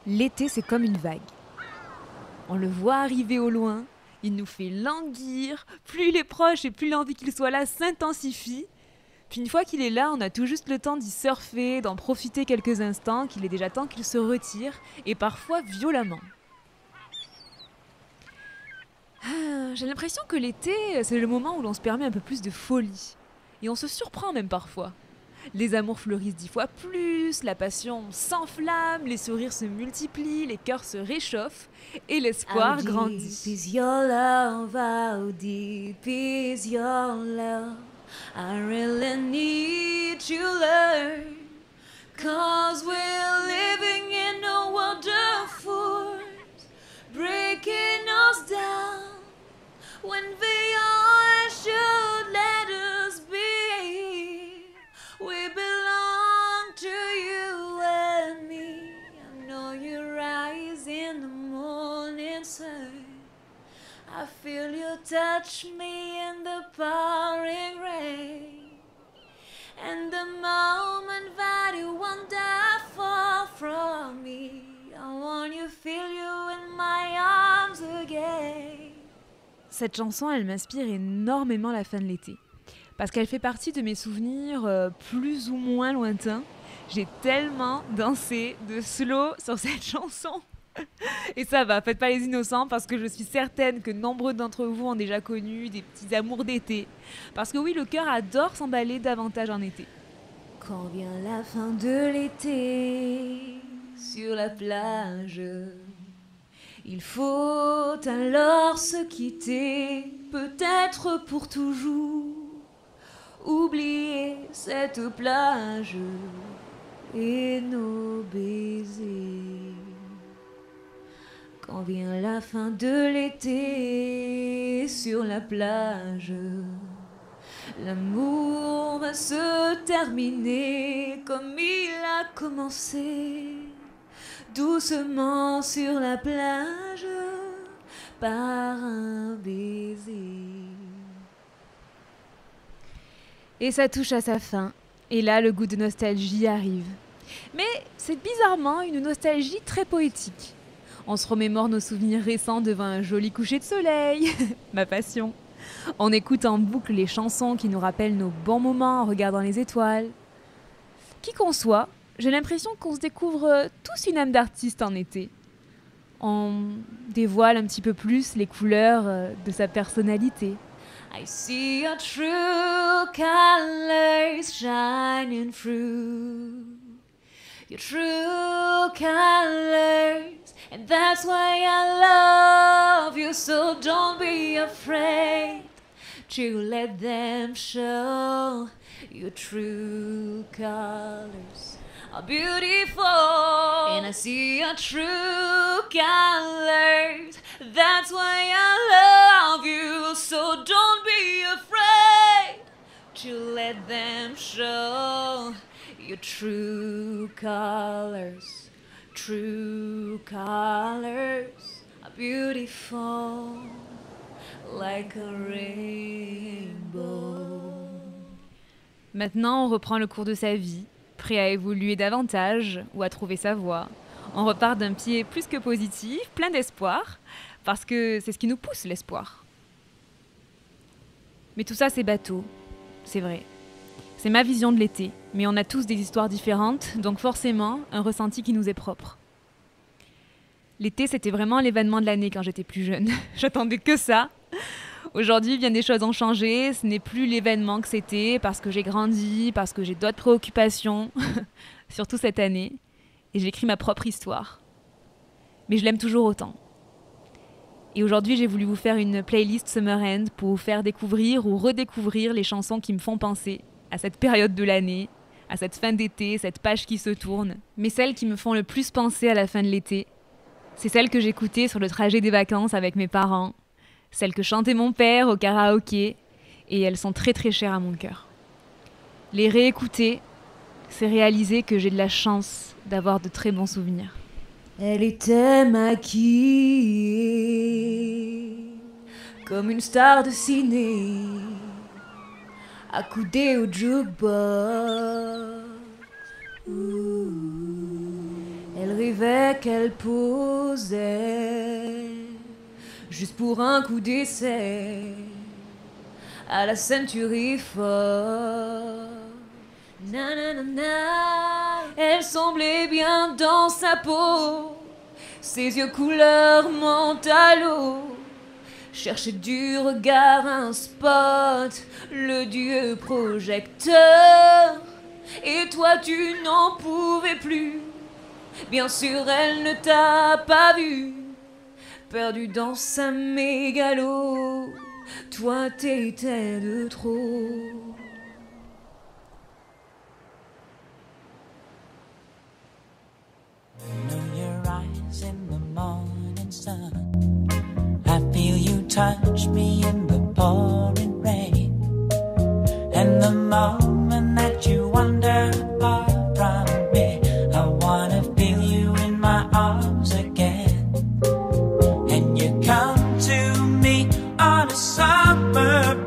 L'été, c'est comme une vague. On le voit arriver au loin, il nous fait languir, plus il est proche et plus l'envie qu'il soit là s'intensifie. Puis une fois qu'il est là, on a tout juste le temps d'y surfer, d'en profiter quelques instants, qu'il est déjà temps qu'il se retire, et parfois violemment. J'ai l'impression que l'été, c'est le moment où l'on se permet un peu plus de folie. Et on se surprend même parfois. Les amours fleurissent 10 fois plus, la passion s'enflamme, les sourires se multiplient, les cœurs se réchauffent et l'espoir grandit. How deep is your love? How deep is your love? I really need you, learn. 'Cause we're living in a world of force, breaking us down when they all should let us be. We belong to you and me. I know you rise in the morning sun. I feel you touch me in the pouring rain. And the moment that you wander far from me, I want you, feel you in my arms again. Cette chanson, elle m'inspire énormément la fin de l'été. Parce qu'elle fait partie de mes souvenirs plus ou moins lointains. J'ai tellement dansé de slow sur cette chanson. Et ça va, faites pas les innocents parce que je suis certaine que nombreux d'entre vous ont déjà connu des petits amours d'été. Parce que oui, le cœur adore s'emballer davantage en été. Quand vient la fin de l'été sur la plage, il faut alors se quitter, peut-être pour toujours. Oublier cette plage et nos baisers. Quand vient la fin de l'été sur la plage, l'amour va se terminer comme il a commencé, doucement sur la plage, par un baiser. Et ça touche à sa fin. Et là, le goût de nostalgie arrive. Mais c'est bizarrement une nostalgie très poétique. On se remémore nos souvenirs récents devant un joli coucher de soleil, ma passion. On écoute en boucle les chansons qui nous rappellent nos bons moments en regardant les étoiles. Qui qu'on soit, j'ai l'impression qu'on se découvre tous une âme d'artiste en été. On dévoile un petit peu plus les couleurs de sa personnalité. I see your true colors shining through. Your true colors, and that's why I love you. So don't be afraid to let them show. Your true colors are beautiful, and I see your true colors. That's why I love you. So don't be afraid to let them show. Your true colors are beautiful, like a rainbow. Maintenant, on reprend le cours de sa vie, prêt à évoluer davantage ou à trouver sa voie. On repart d'un pied plus que positif, plein d'espoir, parce que c'est ce qui nous pousse, l'espoir. Mais tout ça, c'est bateau, c'est vrai. C'est ma vision de l'été, mais on a tous des histoires différentes, donc forcément, un ressenti qui nous est propre. L'été, c'était vraiment l'événement de l'année quand j'étais plus jeune. J'attendais que ça. Aujourd'hui, bien des choses ont changé, ce n'est plus l'événement que c'était, parce que j'ai grandi, parce que j'ai d'autres préoccupations, surtout cette année, et j'écris ma propre histoire. Mais je l'aime toujours autant. Et aujourd'hui, j'ai voulu vous faire une playlist Summer End pour vous faire découvrir ou redécouvrir les chansons qui me font penser à cette période de l'année, à cette fin d'été, cette page qui se tourne. Mais celles qui me font le plus penser à la fin de l'été, c'est celles que j'écoutais sur le trajet des vacances avec mes parents, celles que chantait mon père au karaoké, et elles sont très très chères à mon cœur. Les réécouter, c'est réaliser que j'ai de la chance d'avoir de très bons souvenirs. Elle était maquillée comme une star de ciné, accoudée au jukebox. Elle rêvais qu'elle posait juste pour un coup d'essai à la ceinture fort. Elle semblait bien dans sa peau, ses yeux couleur mentalo cherchaient du regard un spot, le dieu projecteur. Et toi tu n'en pouvais plus, bien sûr elle ne t'a pas vu, perdu dans sa mégalo, toi t'étais de trop. In the morning sun, I feel you touch me in the pouring rain, and the moment that you wander far from me, I wanna feel you in my arms again. And you come to me on a summer